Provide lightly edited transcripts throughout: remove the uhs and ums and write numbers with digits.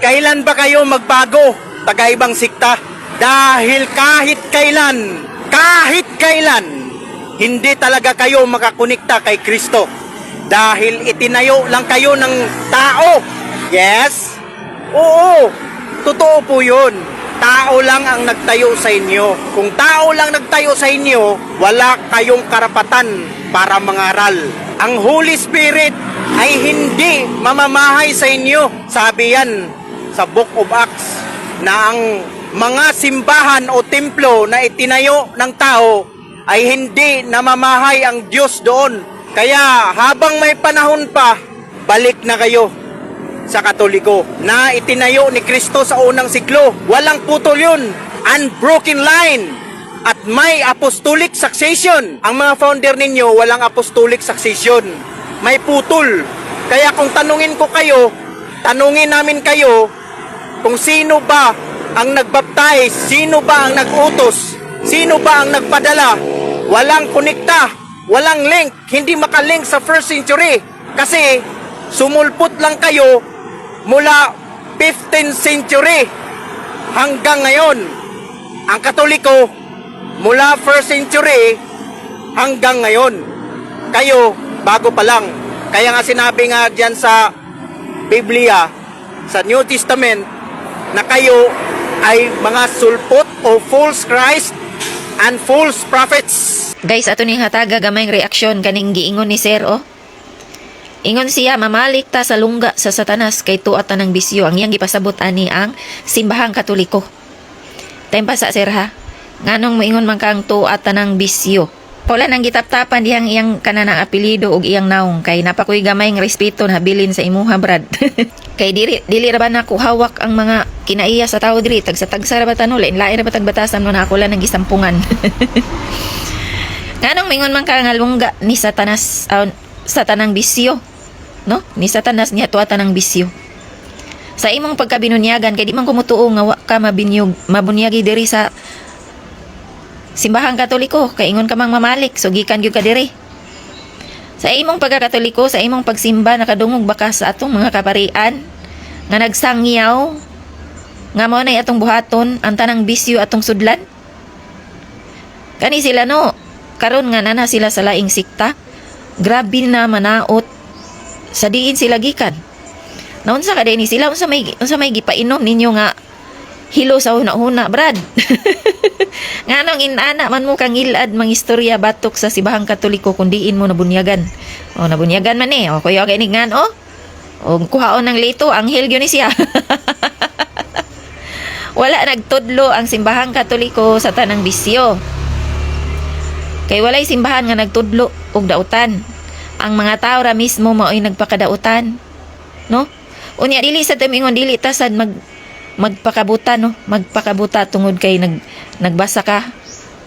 Kailan ba kayo magbago, taga-ibang sikta? Dahil kahit kailan, hindi talaga kayo makakonekta kay Kristo. Dahil itinayo lang kayo ng tao. Yes? Oo, totoo po yun. Tao lang ang nagtayo sa inyo. Kung tao lang nagtayo sa inyo, wala kayong karapatan para mangaral. Ang Holy Spirit ay hindi mamamahay sa inyo. Sabi yan sa Book of Acts na ang mga simbahan o templo na itinayo ng tao ay hindi namamahay ang Diyos doon. Kaya habang may panahon pa, balik na kayo sa Katoliko na itinayo ni Kristo sa unang siglo. Walang putol yun. Unbroken line. At may apostolic succession. Ang mga founder ninyo, walang apostolic succession. May putol. Kaya kung tanungin namin kayo, kung sino ba ang nagbaptize, sino ba ang nagutos, sino ba ang nagpadala, walang konekta, walang link, hindi makalink sa first century. Kasi sumulpot lang kayo mula 15th century hanggang ngayon. Ang Katoliko, mula 1st century hanggang ngayon. Kayo, bago pa lang. Kaya nga sinabi nga dyan sa Biblia, sa New Testament, na kayo ay mga sulpot o false Christ and false prophets. Guys, ato ning hataga gamayng reaksyon kaning giingon ni Sir, oh. Ingon siya, mamalik ta sa lungga sa Satanas kay tuatan ng bisyo. Ang iyang gipasabot ani ang simbahang Katoliko. Tempa sa Sir, ha? Nganong moingon man kang tuatan ng bisyo. Wala nang gitaptapan diyang iyang kananang apelido ug iyang naong kay napakoy gamayng respeto na habilin sa imuha, brad. Kay dili ra ba nako hawak ang mga kinaiya sa tao diri tagsa ra ba tanol lain ra ba tagbatasan mo na ako lang nang gisampungan. Nganong mingon man ka nga lungga ni Satanas satanang bisyo, no? Ni Satanas niya tuatan ng bisyo. Sa imong pagkabinunyagan kay di man kumutuo nga wa ka mabunyagi diri sa simbahang Katoliko, kay ingon ka mang mamalik, so gikan gyud ka diri. Sa imong pagkakatoliko, sa imong pagsimba, nakadungog baka sa atong mga kaparian, nga nagsangyaw, nga mo na atong buhaton, ang tanang bisyo atong sudlan? Kani sila no, karon nga nana sila sa laing sikta, grabe na manaot, sa diin sila gikan. Naunsa ka din sila, unsa may gipainom ninyo nga, hilo sa huna-huna, brad. Nganong inana man mo kang ilad mang istorya batok sa simbahang Katoliko kung diin mo nabunyagan. O nabunyagan man eh. O kuya kay ngan o. O kuhaon ng lito, anghel gyud ni siya. Wala nagtudlo ang simbahang Katoliko sa tanang bisyo. Kay walay simbahan nga nagtudlo og dautan. Ang mga tao ra mismo mao'y nagpakadautan. No? Unya dili sa tumingon dili ta sad magpakabuta, no? Magpakabuta tungod kay nagbasa ka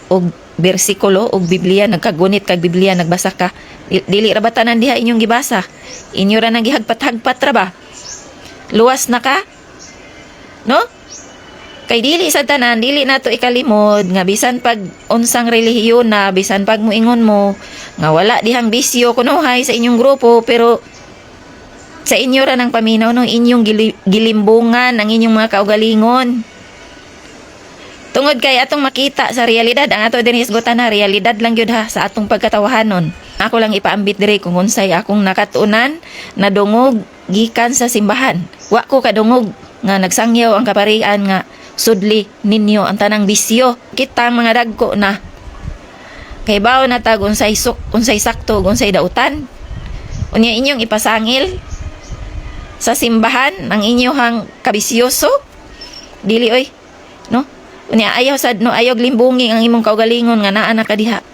og bersikulo og Biblia, nagkagunit kag Biblia, nagbasa ka. Dili ra ba tanan diha inyong gibasa? Inyo ra nang gihagpat-hagpat ra ba? Luwas na ka? No? Kay dili sa tanan, dili nato ikalimod nga bisan pag unsang relihiyon na, bisan pag muingon mo nga wala dihang bisyo kunuhay sa inyong grupo, pero sa inyo ra ng paminaw no, inyong gilimbungan ang inyong mga kaugalingon. Tungod kay atong makita sa realidad, ang ato din isgutan na realidad lang yun ha, sa atong pagkatawahanon. Ako lang ipaambit diri kung unsay akong nakatunan na dungog gikan sa simbahan. Wa ko kadungog nga nagsangyaw ang kaparian nga sudli ninyo ang tanang bisyo. Kita ang mga dagko na kay bawo na tag unsay sakto unsay dautan. Unya inyong ipasangil sa simbahan ang inyong kabisyoso, dili oy, no? Unya ayaw sad no, ayaw limbungin ang imong kaugalingon nga naa na ka diha.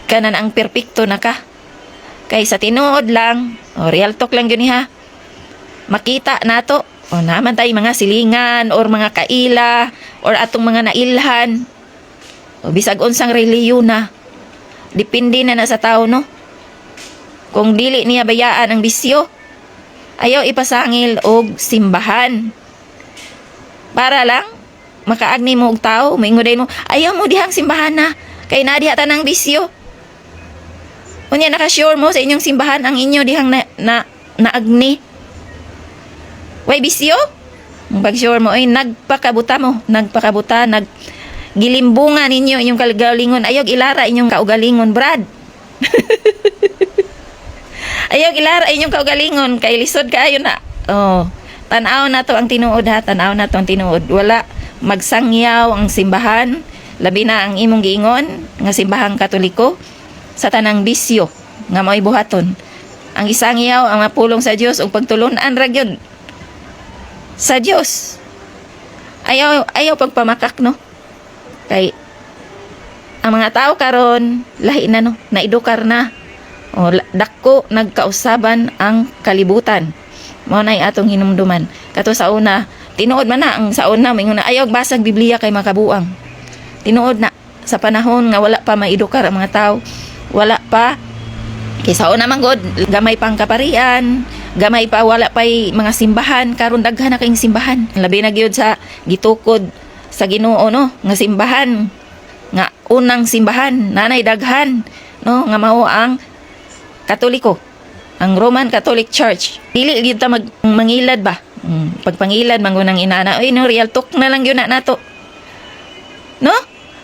Kanan ang perpekto na ka. Kay sa tinuod lang, o real talk lang yun ha. Makita nato, o naman tayo mga silingan or mga kaila or atong mga nailhan. O bisag unsang relihiyon na. Depende na sa tao, no? Kung dili niya bayaan ang bisyo, ayaw ipasangil og simbahan. Para lang makaagni mo og tao, mainguday mo, ayaw mo dihang simbahan na, kay na diha tanang bisyo. Unya naka-sure mo sa inyong simbahan ang inyo dihang naagni. Way bisyo? Pag sure mo, ay nagpakabuta mo, gilimbungan ninyo inyong kaugalingon. Ayog ilara inyong kaugalingon, Brad. Ayog ilara inyong kaugalingon, kay lisod kaayo na. Oh, tanaw na to ang tinuod ha, tanaw na to ang tinuod. Wala magsangyaw ang simbahan, labi na ang imong giingon nga simbahang Katoliko sa tanang bisyo nga mao'y buhaton. Ang isangyaw ang mapulong sa Dios ug pagtulunan ra gyud sa Dios. Ayaw pagpamakak, no? Kay ang mga tao karon lahi na, no, naidukar na. O dako nagkausaban ang kalibutan. Mao nay atong hinumduman. Kato sa una, tinuod man na ang sa una mingon na ayaw basag Biblia kay makabuang. Tinuod na sa panahon nga wala pa maidukar ang mga tao, wala pa kay sa una man god gamay pang kaparian, gamay pa wala pay mga simbahan, karon daghan na kayong simbahan. Labi na gyud sa gitukod sa Ginoo, no, nga simbahan nga unang simbahan nanay daghan, no, nga mao ang Katoliko, ang Roman Catholic Church. Dili gyud ta mangilad ba? Pagpangilad mangunang inana, oy no, real talk na lang gyud na nato. No?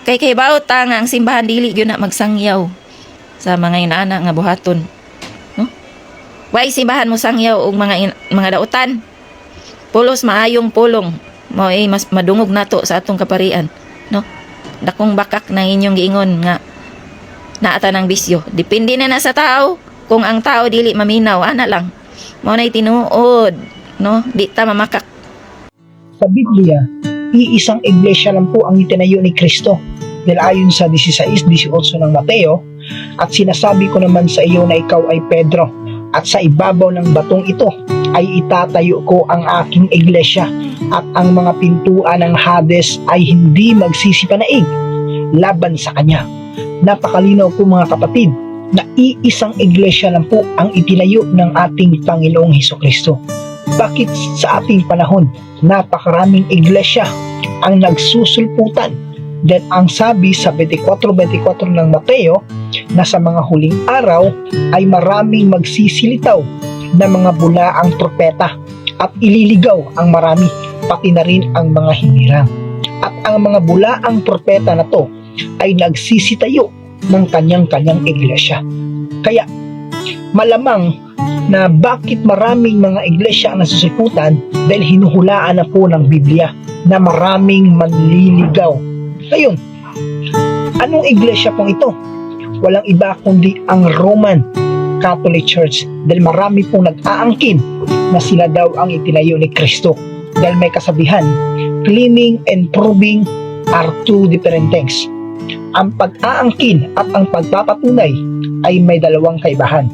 Kay bawat ta nga ang simbahan dili gyud na magsangyaw sa mga inana nga buhaton. No? Why simbahan mo sangyaw og mga dautan? Pulos maayong pulong. Mao ay mas madungog nato sa atong kaparian, no? Dakong bakak na inyong giingon nga naata ng bisyo. Depende na sa tao. Kung ang tao dili maminaw, ana lang. Mao nay tinuod, no? Di ta mamakak. Sa Biblia, iisang iglesia lang po ang itinayo ni Kristo. Dahil ayon sa 16:18 ng Mateo, at sinasabi ko naman sa iyo na ikaw ay Pedro, at sa ibabaw ng batong ito ay itatayo ko ang aking iglesia, at ang mga pintuan ng Hades ay hindi magsisipanaig laban sa kanya. Napakalinaw po mga kapatid, na iisang iglesia lang po ang itinayo ng ating Panginoong Hesukristo. Bakit sa ating panahon, napakaraming iglesia ang nagsusulputan? Dahil ang sabi sa 24:24 ng Mateo, na sa mga huling araw ay maraming magsisilitaw na mga bulaang propeta at ililigaw ang marami, pati na rin ang mga hinirang. At ang mga bulaang propeta na to ay nagsisitayo ng kanyang-kanyang iglesia. Kaya malamang na bakit maraming mga iglesia ang nasusulputan dahil hinuhulaan na po ng Biblia na maraming manliligaw. Ngayon, anong iglesia pong ito? Walang iba kundi ang Roman Catholic Church, dahil marami pong nag-aangkin na sila daw ang itinayo ni Kristo. Dahil may kasabihan, claiming and proving are two different things. Ang pag-aangkin at ang pagpapatunay ay may dalawang kaibahan.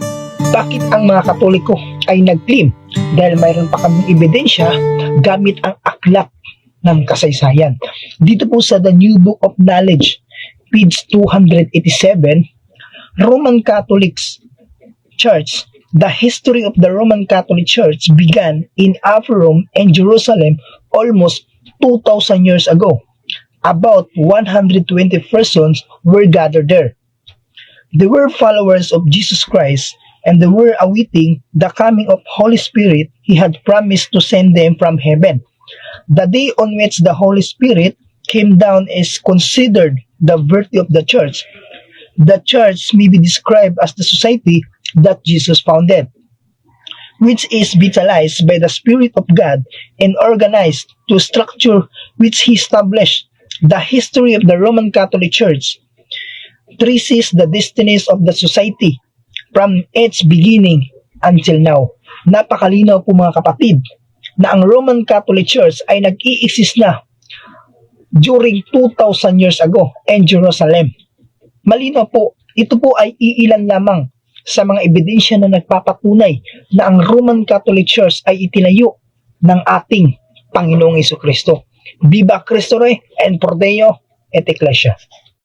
Bakit ang mga Katoliko ay nag-claim? Dahil mayroon pa kaming ebidensya gamit ang aklat ng kasaysayan. Dito po sa The New Book of Knowledge, page 287, Roman Catholic Church. The history of the Roman Catholic Church began in Upper Rome and Jerusalem almost 2,000 years ago. About 120 persons were gathered there. They were followers of Jesus Christ, and they were awaiting the coming of Holy Spirit He had promised to send them from heaven. The day on which the Holy Spirit came down is considered the birthday of the church. The church may be described as the society that Jesus founded, which is vitalized by the Spirit of God and organized to structure which He established. The history of the Roman Catholic Church traces the destinies of the society from its beginning until now. Napakalinaw po mga kapatid na ang Roman Catholic Church ay nag-i-exist na during 2,000 years ago in Jerusalem. Malinaw po, ito po ay iilan lamang sa mga ebidensya na nagpapatunay na ang Roman Catholic Church ay itinayo ng ating Panginoong Hesukristo. Viva Cristo Rey and Pro Deo et Ecclesia.